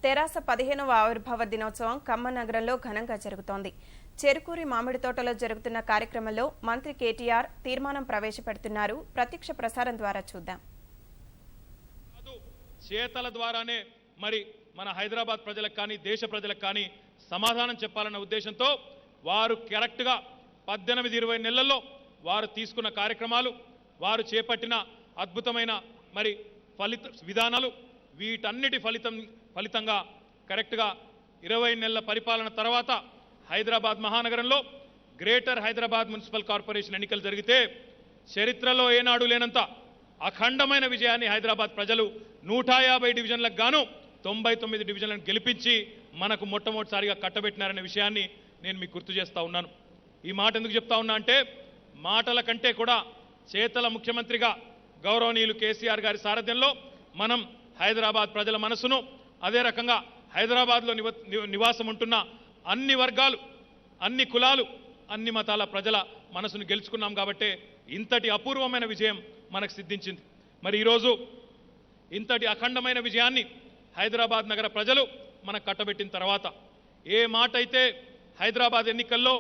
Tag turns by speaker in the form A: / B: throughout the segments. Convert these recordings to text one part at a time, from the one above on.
A: తెరాస 15వ ఆవిర్భావ దినోత్సవం ఖమ్మం నగరంలో ఘనంగా జరుగుతోంది. చెరుకూరి మామిడి తోటలో జరుగుతున్న కార్యక్రమంలో మంత్రి కేటీఆర్ తీర్మానం ప్రవేశపెడుతున్నారు. ప్రత్యక్ష ప్రసారం ద్వారా చూద్దాం.
B: చేతల ద్వారానే మరి మన హైదరాబాద్ ప్రజలకు కానీ దేశ ప్రజలకు కానీ సమాధానం చెప్పాలన్న ఉద్దేశంతో వారు కరెక్ట్గా 18-20 నెలల్లో వారు తీసుకున్న కార్యక్రమాలు, వారు చేపట్టిన అద్భుతమైన మరి విధానాలు, వీటన్నిటి ఫలితంగా కరెక్ట్గా 20 నెలల పరిపాలన తర్వాత హైదరాబాద్ మహానగరంలో గ్రేటర్ హైదరాబాద్ మున్సిపల్ కార్పొరేషన్ ఎన్నికలు జరిగితే చరిత్రలో ఏనాడు లేనంత అఖండమైన విజయాన్ని హైదరాబాద్ ప్రజలు 150 డివిజన్లకు గాను 99 డివిజన్లను గెలిపించి మనకు మొట్టమొదటిసారిగా కట్టబెట్టినారనే విషయాన్ని నేను మీకు గుర్తు చేస్తా ఉన్నాను. ఈ మాట ఎందుకు చెప్తా ఉన్నా అంటే మాటల కంటే కూడా చేతల ముఖ్యమంత్రిగా గౌరవనీయులు కేసీఆర్ గారి సారథ్యంలో మనం హైదరాబాద్ ప్రజల మనసును, అదే రకంగా హైదరాబాద్లో నివాసం ఉంటున్న అన్ని వర్గాలు, అన్ని కులాలు, అన్ని మతాల ప్రజల మనసును గెలుచుకున్నాం కాబట్టే ఇంతటి అపూర్వమైన విజయం మనకు సిద్ధించింది. మరి ఈరోజు ఇంతటి అఖండమైన విజయాన్ని హైదరాబాద్ నగర ప్రజలు మనకు కట్టబెట్టిన తర్వాత ఏ మాట అయితే హైదరాబాద్ ఎన్నికల్లో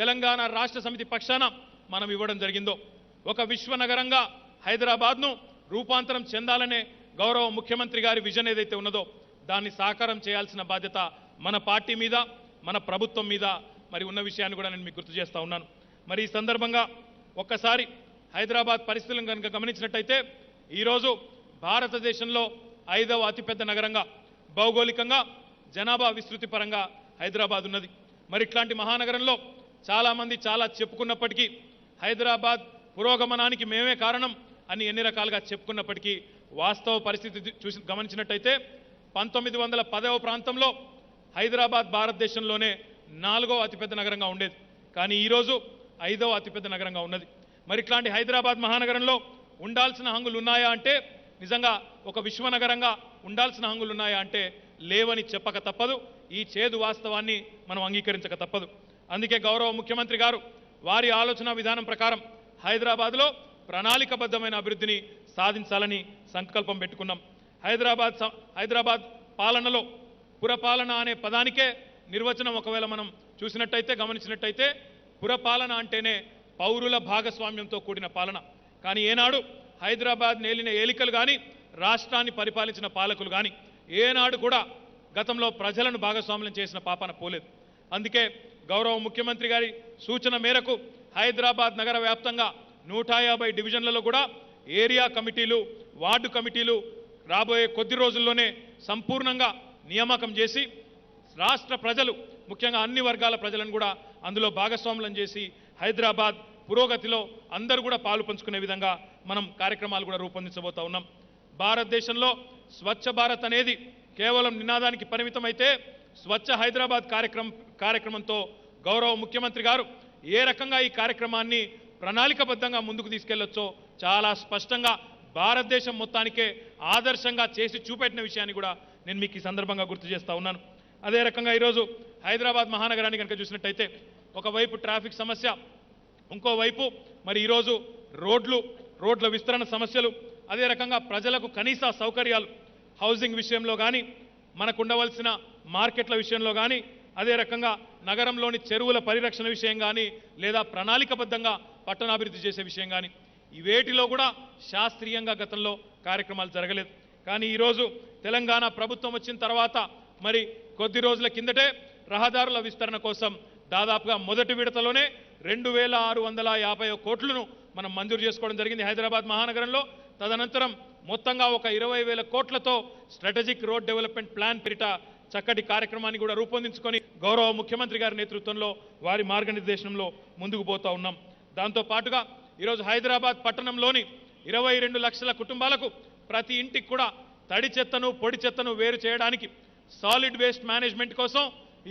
B: తెలంగాణ రాష్ట్ర సమితి పక్షాన మనం ఇవ్వడం జరిగిందో, ఒక విశ్వనగరంగా హైదరాబాద్ను రూపాంతరం చెందాలనే గౌరవ ముఖ్యమంత్రి గారి విజన్ ఏదైతే ఉన్నదో దాన్ని సాకారం చేయాల్సిన బాధ్యత మన పార్టీ మీద, మన ప్రభుత్వం మీద మరి ఉన్న విషయాన్ని కూడా నేను మీకు గుర్తు చేస్తా ఉన్నాను. మరి ఈ సందర్భంగా ఒక్కసారి హైదరాబాద్ పరిస్థితులను కనుక గమనించినట్టయితే ఈరోజు భారతదేశంలో 5వ అతిపెద్ద నగరంగా, భౌగోళికంగా, జనాభా విస్తృతి పరంగా హైదరాబాద్ ఉన్నది. మరి ఇట్లాంటి మహానగరంలో చాలామంది చాలా చెప్పుకున్నప్పటికీ హైదరాబాద్ పురోగమనానికి మేమే కారణం అని ఎన్ని రకాలుగా చెప్పుకున్నప్పటికీ వాస్తవ పరిస్థితి గమనించినట్టయితే 1910వ ప్రాంతంలో హైదరాబాద్ భారతదేశంలోనే 4వ అతిపెద్ద నగరంగా ఉండేది. కానీ ఈరోజు 5వ అతిపెద్ద నగరంగా ఉన్నది. మరి ఇట్లాంటి హైదరాబాద్ మహానగరంలో ఉండాల్సిన హంగులు ఉన్నాయా అంటే, నిజంగా ఒక విశ్వనగరంగా ఉండాల్సిన హంగులు ఉన్నాయా అంటే లేవని చెప్పక తప్పదు. ఈ చేదు వాస్తవాన్ని మనం అంగీకరించక తప్పదు. అందుకే గౌరవ ముఖ్యమంత్రి గారు వారి ఆలోచన విధానం ప్రకారం హైదరాబాద్లో ప్రణాళికబద్ధమైన అభివృద్ధిని సాధించాలని సంకల్పం పెట్టుకున్నాం. హైదరాబాద్ పాలనలో పురపాలన అనే పదానికే నిర్వచనం ఒకవేళ మనం చూసినట్టయితే, గమనించినట్టయితే పురపాలన అంటేనే పౌరుల భాగస్వామ్యంతో కూడిన పాలన. కానీ ఏనాడు హైదరాబాద్ నేలిన ఏలికలు కానీ, రాష్ట్రాన్ని పరిపాలించిన పాలకులు కానీ ఏనాడు కూడా గతంలో ప్రజలను భాగస్వామ్యం చేసిన పాపాన పోలేదు. అందుకే గౌరవ ముఖ్యమంత్రి గారి సూచన మేరకు హైదరాబాద్ నగర వ్యాప్తంగా 150 డివిజన్లలో కూడా ఏరియా కమిటీలు, వార్డు కమిటీలు రాబోయే కొద్ది రోజుల్లోనే సంపూర్ణంగా నియామకం చేసి రాష్ట్ర ప్రజలు, ముఖ్యంగా అన్ని వర్గాల ప్రజలను కూడా అందులో భాగస్వాములను చేసి హైదరాబాద్ పురోగతిలో అందరూ కూడా పాలు పంచుకునే విధంగా మనం కార్యక్రమాలు కూడా రూపొందించబోతా ఉన్నాం. భారతదేశంలో స్వచ్ఛ భారత్ అనేది కేవలం నినాదానికి పరిమితమైతే స్వచ్ఛ హైదరాబాద్ కార్యక్రమంతో గౌరవ ముఖ్యమంత్రి గారు ఏ రకంగా ఈ కార్యక్రమాన్ని ప్రణాళికబద్ధంగా ముందుకు తీసుకెళ్లొచ్చో చాలా స్పష్టంగా భారతదేశం మొత్తానికే ఆదర్శంగా చేసి చూపెట్టిన విషయాన్ని కూడా నేను మీకు ఈ సందర్భంగా గుర్తు చేస్తా ఉన్నాను. అదే రకంగా ఈరోజు హైదరాబాద్ మహానగరాన్ని కనుక చూసినట్టయితే ఒకవైపు ట్రాఫిక్ సమస్య, ఇంకోవైపు మరి ఈరోజు రోడ్ల విస్తరణ సమస్యలు, అదే రకంగా ప్రజలకు కనీస సౌకర్యాలు హౌసింగ్ విషయంలో కానీ, మనకు ఉండవలసిన మార్కెట్ల విషయంలో కానీ, అదే రకంగా నగరంలోని చెరువుల పరిరక్షణ విషయం కానీ, లేదా ప్రణాళికబద్ధంగా పట్టణాభివృద్ధి చేసే విషయం కానీ, ఇవేటిలో కూడా శాస్త్రీయంగా గతంలో కార్యక్రమాలు జరగలేదు. కానీ ఈరోజు తెలంగాణ ప్రభుత్వం వచ్చిన తర్వాత మరి కొద్ది రోజుల కిందటే రహదారుల విస్తరణ కోసం దాదాపుగా మొదటి విడతలోనే 2650 కోట్లను మనం మంజూరు చేసుకోవడం జరిగింది హైదరాబాద్ మహానగరంలో. తదనంతరం మొత్తంగా ఒక 20,000 కోట్లతో స్ట్రాటజిక్ రోడ్ డెవలప్మెంట్ ప్లాన్ పేరిట చక్కటి కార్యక్రమాన్ని కూడా రూపొందించుకొని గౌరవ ముఖ్యమంత్రి గారి నేతృత్వంలో వారి మార్గనిర్దేశంలో ముందుకు పోతా ఉన్నాం. దాంతో పాటుగా ఈరోజు హైదరాబాద్ పట్టణంలోని 22 లక్షల కుటుంబాలకు ప్రతి ఇంటికి కూడా తడి చెత్తను, పొడి చెత్తను వేరు చేయడానికి సాలిడ్ వేస్ట్ మేనేజ్మెంట్ కోసం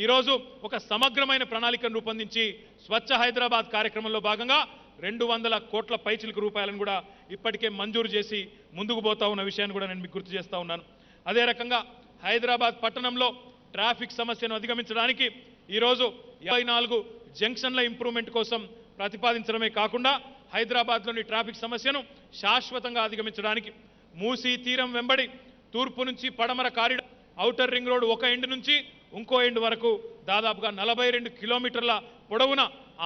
B: ఈరోజు ఒక సమగ్రమైన ప్రణాళికను రూపొందించి స్వచ్ఛ హైదరాబాద్ కార్యక్రమంలో భాగంగా 200 కోట్ల పైచిలకు రూపాయలను కూడా ఇప్పటికే మంజూరు చేసి ముందుకు పోతా ఉన్న విషయాన్ని కూడా నేను మీకు గుర్తు చేస్తా ఉన్నాను. అదే రకంగా హైదరాబాద్ పట్టణంలో ట్రాఫిక్ సమస్యను అధిగమించడానికి ఈరోజు 54 జంక్షన్ల ఇంప్రూవ్మెంట్ కోసం ప్రతిపాదించడమే కాకుండా హైదరాబాద్లోని ట్రాఫిక్ సమస్యను శాశ్వతంగా అధిగమించడానికి మూసీ తీరం వెంబడి తూర్పు నుంచి పడమర కారిడార్ ఔటర్ రింగ్ రోడ్ ఒక ఎండ్ నుంచి ఇంకో ఎండ్ వరకు దాదాపుగా 42 కిలోమీటర్ల పొడవున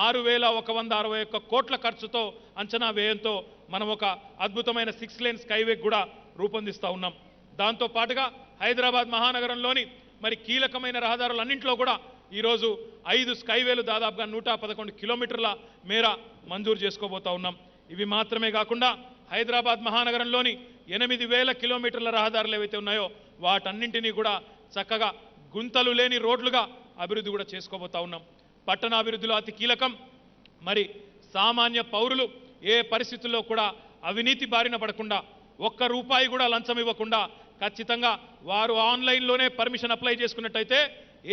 B: 6,161 కోట్ల ఖర్చుతో అంచనా వ్యయంతో మనం ఒక అద్భుతమైన 6 లేన్ స్కైవే కూడా రూపొందిస్తూ ఉన్నాం. దాంతో పాటుగా హైదరాబాద్ మహానగరంలోని మరి కీలకమైన రహదారులన్నింటిలో కూడా ఈరోజు 5 స్కైవేలు దాదాపుగా 111 కిలోమీటర్ల మేర మంజూరు చేసుకోబోతా ఉన్నాం. ఇవి మాత్రమే కాకుండా హైదరాబాద్ మహానగరంలోని 8,000 కిలోమీటర్ల రహదారులు ఏవైతే ఉన్నాయో వాటన్నింటినీ కూడా చక్కగా గుంతలు లేని రోడ్లుగా అభివృద్ధి కూడా చేసుకోబోతా ఉన్నాం. పట్టణాభివృద్ధిలో అతి కీలకం మరి సామాన్య పౌరులు ఏ పరిస్థితుల్లో కూడా అవినీతి బారిన పడకుండా, ఒక్క రూపాయి కూడా లంచం ఇవ్వకుండా ఖచ్చితంగా వారు ఆన్లైన్లోనే పర్మిషన్ అప్లై చేసుకున్నట్టయితే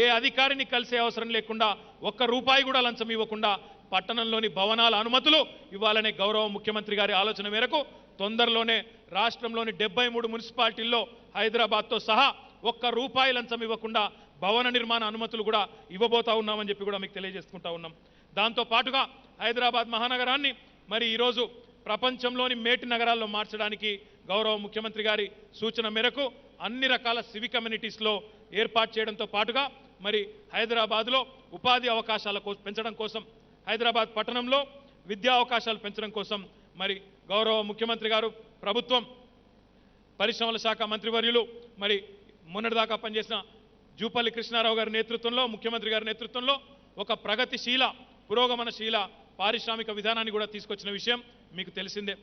B: ఏ అధికారిని కలిసే అవసరం లేకుండా, ఒక్క రూపాయి కూడా లంచం ఇవ్వకుండా పట్టణంలోని భవనాల అనుమతులు ఇవ్వాలనే గౌరవ ముఖ్యమంత్రి గారి ఆలోచన మేరకు తొందరలోనే రాష్ట్రంలోని 73 మున్సిపాలిటీల్లో హైదరాబాద్తో సహా ఒక్క రూపాయి లంచం ఇవ్వకుండా భవన నిర్మాణ అనుమతులు కూడా ఇవ్వబోతా ఉన్నామని చెప్పి కూడా మీకు తెలియజేసుకుంటా ఉన్నాం. దాంతో పాటుగా హైదరాబాద్ మహానగరాన్ని మరి ఈరోజు ప్రపంచంలోని మేటి నగరాల్లో మార్చడానికి గౌరవ ముఖ్యమంత్రి గారి సూచన మేరకు అన్ని రకాల సివిక్ కమ్యూనిటీస్లో ఏర్పాటు చేయడంతో పాటుగా మరి హైదరాబాద్లో ఉపాధి అవకాశాల పెంచడం కోసం, హైదరాబాద్ పట్టణంలో విద్యా అవకాశాలు పెంచడం కోసం మరి గౌరవ ముఖ్యమంత్రి గారు, ప్రభుత్వం, పరిశ్రమల శాఖ మంత్రివర్యులు మరి మొన్నటిదాకా పనిచేసిన జూపల్లి కృష్ణారావు గారి నేతృత్వంలో, ముఖ్యమంత్రి గారి నేతృత్వంలో ఒక ప్రగతిశీల, పురోగమనశీల పారిశ్రామిక విధానాన్ని కూడా తీసుకొచ్చిన విషయం మీకు తెలిసిందే.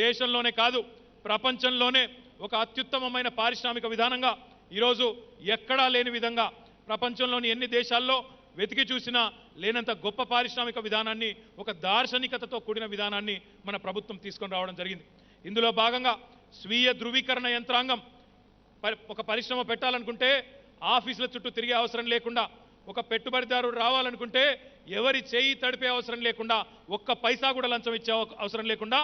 B: దేశంలోనే కాదు ప్రపంచంలోనే ఒక అత్యుత్తమమైన పారిశ్రామిక విధానంగా ఈరోజు ఎక్కడా లేని విధంగా ప్రపంచంలోని ఎన్ని దేశాల్లో వెతికి చూసినా లేనంత గొప్ప పారిశ్రామిక విధానాన్ని, ఒక దార్శనికతతో కూడిన విధానాన్ని మన ప్రభుత్వం తీసుకొని రావడం జరిగింది. ఇందులో భాగంగా స్వీయ ధృవీకరణ యంత్రాంగం, ఒక పరిశ్రమ పెట్టాలనుకుంటే ఆఫీసుల చుట్టూ తిరిగే అవసరం లేకుండా, ఒక పెట్టుబడిదారుడు రావాలనుకుంటే ఎవరి చేయి తడిపే అవసరం లేకుండా, ఒక్క పైసా కూడా లంచం ఇచ్చే అవసరం లేకుండా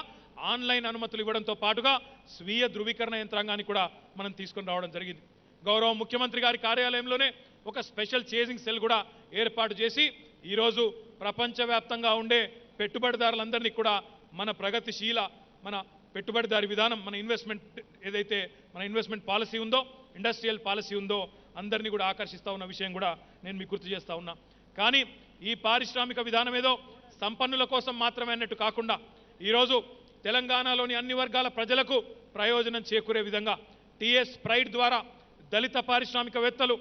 B: ఆన్లైన్ అనుమతులు ఇవ్వడంతో పాటుగా స్వీయ ధృవీకరణ యంత్రాంగాన్ని కూడా మనం తీసుకొని రావడం జరిగింది. గౌరవ ముఖ్యమంత్రి గారి కార్యాలయంలోనే ఒక స్పెషల్ చేజింగ్ సెల్ కూడా ఏర్పాటు చేసి ఈరోజు ప్రపంచవ్యాప్తంగా ఉండే పెట్టుబడిదారులందరినీ కూడా మన ప్రగతిశీల, మన పెట్టుబడిదారి విధానం, మన ఇన్వెస్ట్మెంట్ పాలసీ ఉందో, ఇండస్ట్రియల్ పాలసీ ఉందో అందరినీ కూడా ఆకర్షిస్తూ ఉన్న విషయం కూడా నేను మీకు గుర్తు చేస్తూ ఉన్నా. కానీ ఈ పారిశ్రామిక విధానం ఏదో సంపన్నుల కోసం మాత్రమే అన్నట్టు కాకుండా ఈరోజు తెలంగాణలోని అన్ని వర్గాల ప్రజలకు ప్రయోజనం చేకూరే విధంగా టీఎస్ ప్రైడ్ ద్వారా దళిత పారిశ్రామికవేత్తలు,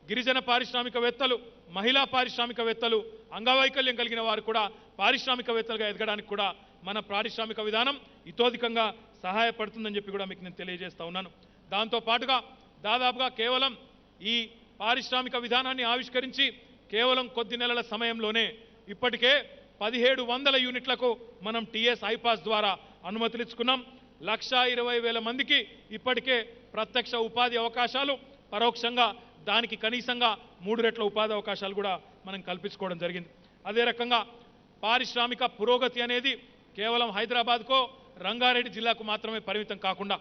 B: గిరిజన పారిశ్రామికవేత్తలు, మహిళా పారిశ్రామికవేత్తలు, అంగవైకల్యం కలిగిన వారు కూడా పారిశ్రామికవేత్తలుగా ఎదగడానికి కూడా మన పారిశ్రామిక విధానం ఇతోధికంగా సహాయపడుతుందని చెప్పి కూడా మీకు నేను తెలియజేస్తా ఉన్నాను. దాంతో పాటుగా దాదాపుగా కేవలం ఈ పారిశ్రామిక విధానాన్ని ఆవిష్కరించి కేవలం కొద్ది నెలల సమయంలోనే ఇప్పటికే 1700 యూనిట్లకు మనం టీఎస్ ఐపాస్ ద్వారా అనుమతులు ఇచ్చుకున్నాం. 1,20,000 మందికి ఇప్పటికే ప్రత్యక్ష ఉపాధి అవకాశాలు, పరోక్షంగా దానికి కనీసంగా 3 రెట్ల ఉపాధి అవకాశాలు కూడా మనం కల్పించుకోవడం జరిగింది. అదే రకంగా పారిశ్రామిక పురోగతి అనేది కేవలం హైదరాబాద్కో, రంగారెడ్డి జిల్లాకు మాత్రమే పరిమితం కాకుండా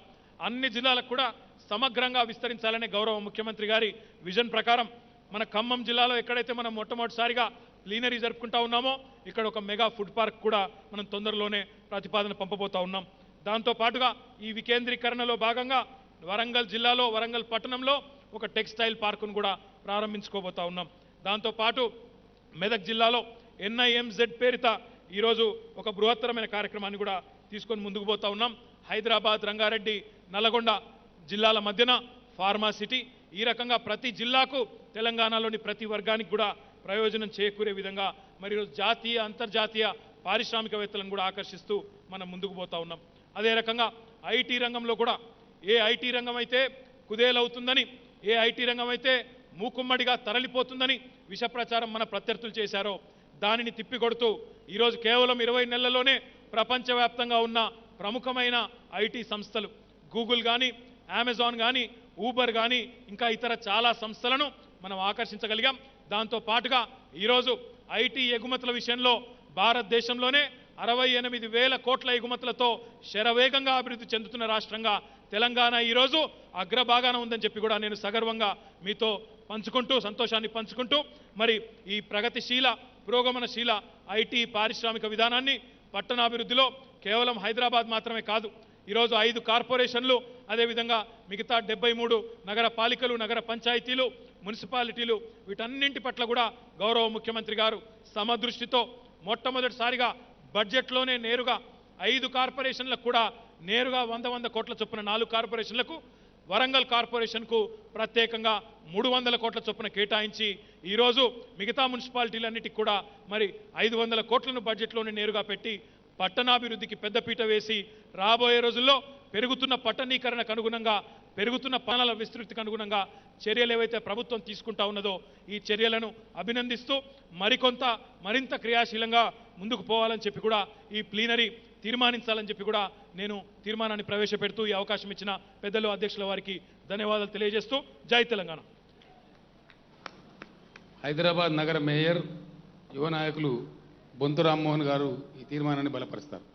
B: అన్ని జిల్లాలకు కూడా సమగ్రంగా విస్తరించాలనే గౌరవ ముఖ్యమంత్రి గారి విజన్ ప్రకారం మన ఖమ్మం జిల్లాలో ఎక్కడైతే మనం మొట్టమొదటిసారిగా ప్లీనరీ జరుపుకుంటా ఉన్నామో ఇక్కడ ఒక మెగా ఫుడ్ పార్క్ కూడా మనం తొందరలోనే ప్రతిపాదన పంపబోతా ఉన్నాం. దాంతో పాటుగా ఈ వికేంద్రీకరణలో భాగంగా వరంగల్ జిల్లాలో, వరంగల్ పట్టణంలో ఒక టెక్స్టైల్ పార్కును కూడా ప్రారంభించుకోబోతా ఉన్నాం. దాంతో పాటు మెదక్ జిల్లాలో NIMZ పేరిట ఈరోజు ఒక బృహత్తరమైన కార్యక్రమాన్ని కూడా తీసుకొని ముందుకు పోతా ఉన్నాం. హైదరాబాద్, రంగారెడ్డి, నల్గొండ జిల్లాల మధ్యన ఫార్మా సిటీ, ఈ రకంగా ప్రతి జిల్లాకు, తెలంగాణలోని ప్రతి వర్గానికి కూడా ప్రయోజనం చేకూరే విధంగా మరి ఈరోజు జాతీయ, అంతర్జాతీయ పారిశ్రామికవేత్తలను కూడా ఆకర్షిస్తూ మనం ముందుకు పోతా ఉన్నాం. అదే రకంగా ఐటీ రంగంలో కూడా ఏ ఐటీ రంగం అయితే కుదేలవుతుందని, ఏ ఐటీ రంగం అయితే మూకుమ్మడిగా తరలిపోతుందని విష ప్రచారం మన ప్రత్యర్థులు చేశారో దానిని తిప్పికొడుతూ ఈరోజు కేవలం 20 నెలల్లోనే ప్రపంచవ్యాప్తంగా ఉన్న ప్రముఖమైన ఐటీ సంస్థలు గూగుల్ కానీ, అమెజాన్ కానీ, ఊబర్ కానీ ఇంకా ఇతర చాలా సంస్థలను మనం ఆకర్షించగలిగాం. దాంతో పాటుగా ఈరోజు ఐటీ ఎగుమతుల విషయంలో భారతదేశంలోనే 68,000 కోట్ల ఎగుమతులతో శరవేగంగా అభివృద్ధి చెందుతున్న రాష్ట్రంగా తెలంగాణ ఈరోజు అగ్రభాగాన ఉందని చెప్పి కూడా నేను సగర్వంగా మీతో పంచుకుంటూ, సంతోషాన్ని పంచుకుంటూ మరి ఈ ప్రగతిశీల, పురోగమనశీల ఐటీ పారిశ్రామిక విధానాన్ని పట్టణాభివృద్ధిలో కేవలం హైదరాబాద్ మాత్రమే కాదు, ఈరోజు 5 కార్పొరేషన్లు అదేవిధంగా మిగతా 73 నగర పాలికలు, నగర పంచాయతీలు, మున్సిపాలిటీలు వీటన్నింటి పట్ల కూడా గౌరవ ముఖ్యమంత్రి గారు సమదృష్టితో మొట్టమొదటిసారిగా బడ్జెట్లోనే నేరుగా 5 కార్పొరేషన్లకు కూడా నేరుగా 100 కోట్ల చొప్పున 4 కార్పొరేషన్లకు, వరంగల్ కార్పొరేషన్కు ప్రత్యేకంగా 300 కోట్ల చొప్పున కేటాయించి ఈరోజు మిగతా మున్సిపాలిటీలన్నిటికి కూడా మరి 500 కోట్లను బడ్జెట్లోనే నేరుగా పెట్టి పట్టణాభివృద్ధికి పెద్దపీట వేసి రాబోయే రోజుల్లో పెరుగుతున్న పట్టణీకరణకు అనుగుణంగా, పెరుగుతున్న పనుల విస్తృతికి అనుగుణంగా చర్యలు ఏవైతే ప్రభుత్వం తీసుకుంటా ఉన్నదో ఈ చర్యలను అభినందిస్తూ మరింత క్రియాశీలంగా ముందుకు పోవాలని చెప్పి కూడా ఈ ప్లీనరీ తీర్మానించాలని చెప్పి కూడా నేను తీర్మానాన్ని ప్రవేశపెడుతూ ఈ అవకాశం ఇచ్చిన పెద్దలు, అధ్యక్షుల వారికి ధన్యవాదాలు తెలియజేస్తూ జై తెలంగాణ.
C: హైదరాబాద్ నగర మేయర్ యువ నాయకులు బొంతు రామ్మోహన్ గారు ఈ తీర్మానాన్ని బలపరుస్తారు.